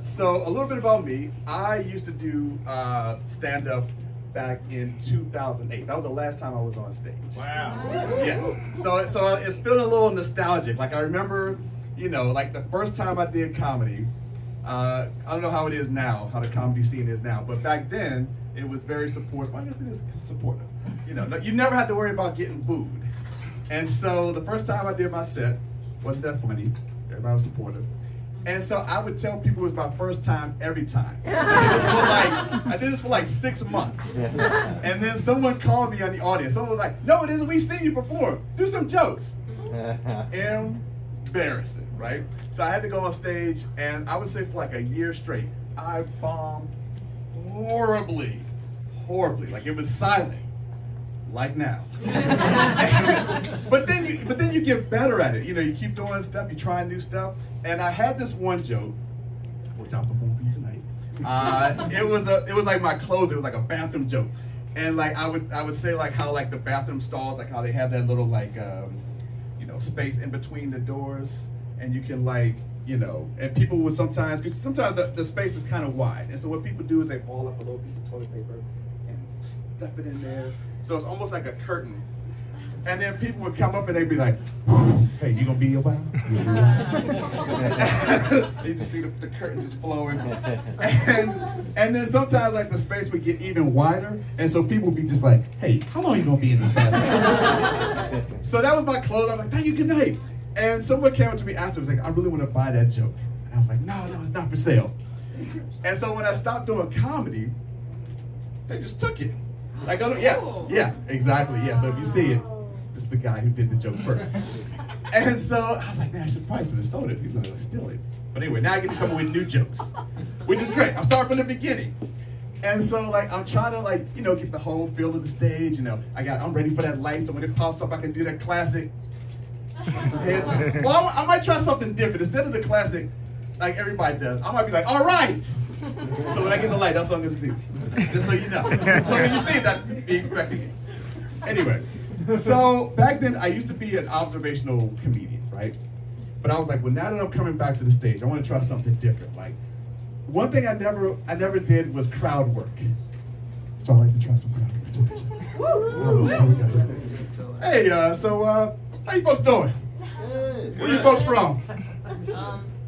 So a little bit about me. I used to do stand-up back in 2008. That was the last time I was on stage. Wow. Yes. So it's feeling a little nostalgic. Like I remember, like the first time I did comedy. I don't know how it is now, how the comedy scene is now, but back then it was very supportive. I guess it is supportive. You never had to worry about getting booed. And so the first time I did my set, wasn't that funny. Everybody was supportive. And so I would tell people it was my first time every time. I did this for like 6 months. And then someone called me on the audience. Someone was like, no, it isn't. We've seen you perform. Do some jokes. Embarrassing, right? So I had to go on stage, and I would say for like a year straight, I bombed horribly. Like it was silent. Like now. but then you get better at it. You keep doing stuff, you try new stuff. And I had this one joke, which I'll perform for you tonight. It was like my closer. It was like a bathroom joke. And like I would say like how like the bathroom stalls, like how they have that little like space in between the doors, and you can like and people would sometimes the space is kind of wide, and so what people do is they ball up a little piece of toilet paper and stuff it in there. So it's almost like a curtain. And then people would come up and they'd be like, hey, you gonna be your wow? You just see the curtain just flowing. And then sometimes like the space would get even wider. And so people would be just like, hey, how long are you gonna be in this bathroom? So that was my close. I was like, thank you, good night. And someone came up to me afterwards like, I really wanna buy that joke. And I was like, no, it's not for sale. And so when I stopped doing comedy, they just took it. Like, yeah, exactly. Yeah, so if you see it, this is the guy who did the joke first. And so I was like, man, I should probably have sold it. He's gonna steal it. But anyway, now I get to come up with new jokes, which is great. I'm starting from the beginning. And so like, I'm trying to like, get the whole feel of the stage. I'm ready for that light, so when it pops up, I can do that classic. Well, I might try something different. Instead of the classic, like everybody does, I might be like, all right. So when I get the light, that's what I'm gonna do. Just so you know. So when you see that, be expecting it. Anyway, so back then I used to be an observational comedian, right? But I was like, well, now that I'm coming back to the stage, I want to try something different. Like, one thing I never did was crowd work. So I like to try some crowd work. Hey, so how you folks doing? Where you folks from?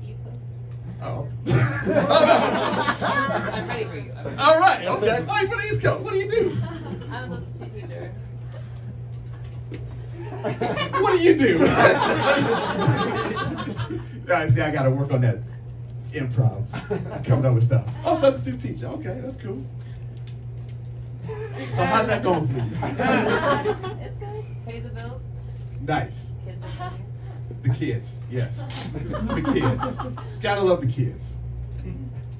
East Coast. Oh. I'm ready for you. All right, okay. Oh, you're from the East Coast. What do you do? I'm a substitute teacher. What do you do? See, I got to work on that improv, coming up with stuff. Oh, substitute teacher. Okay, that's cool. So how's that going for you? It's good. Pay the bills. Nice. Kids are funny. The kids, yes. The kids. Gotta love the kids.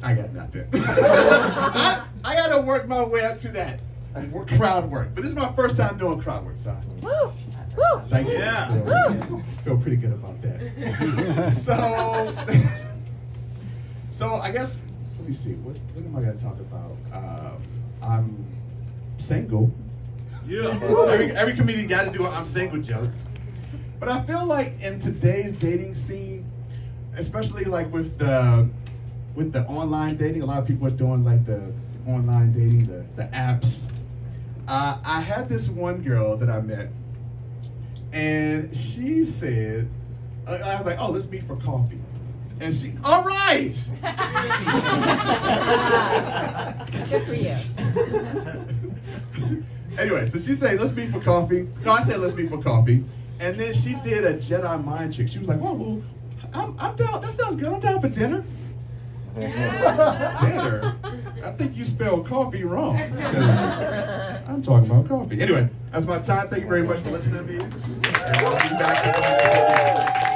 I got nothing. I gotta work my way up to that. Crowd work. But this is my first time doing crowd work, so Woo! Woo! thank you. Yeah. Feel pretty good about that. So I guess, let me see, what am I gonna talk about? I'm single. Yeah. Every comedian got to do an I'm single joke. But I feel like in today's dating scene, especially like with the online dating, a lot of people are doing like the online dating, the apps. I had this one girl that I met, and she said, I was like, oh, let's meet for coffee. And she, all right! Good for you. Anyway, so she said, let's meet for coffee. No, I said, let's meet for coffee. And then she did a Jedi mind trick. She was like, well, I'm down. That sounds good. I'm down for dinner. Dinner? I think you spelled coffee wrong. I'm talking about coffee. Anyway, that's my time. Thank you very much for listening to me. And I'll be back.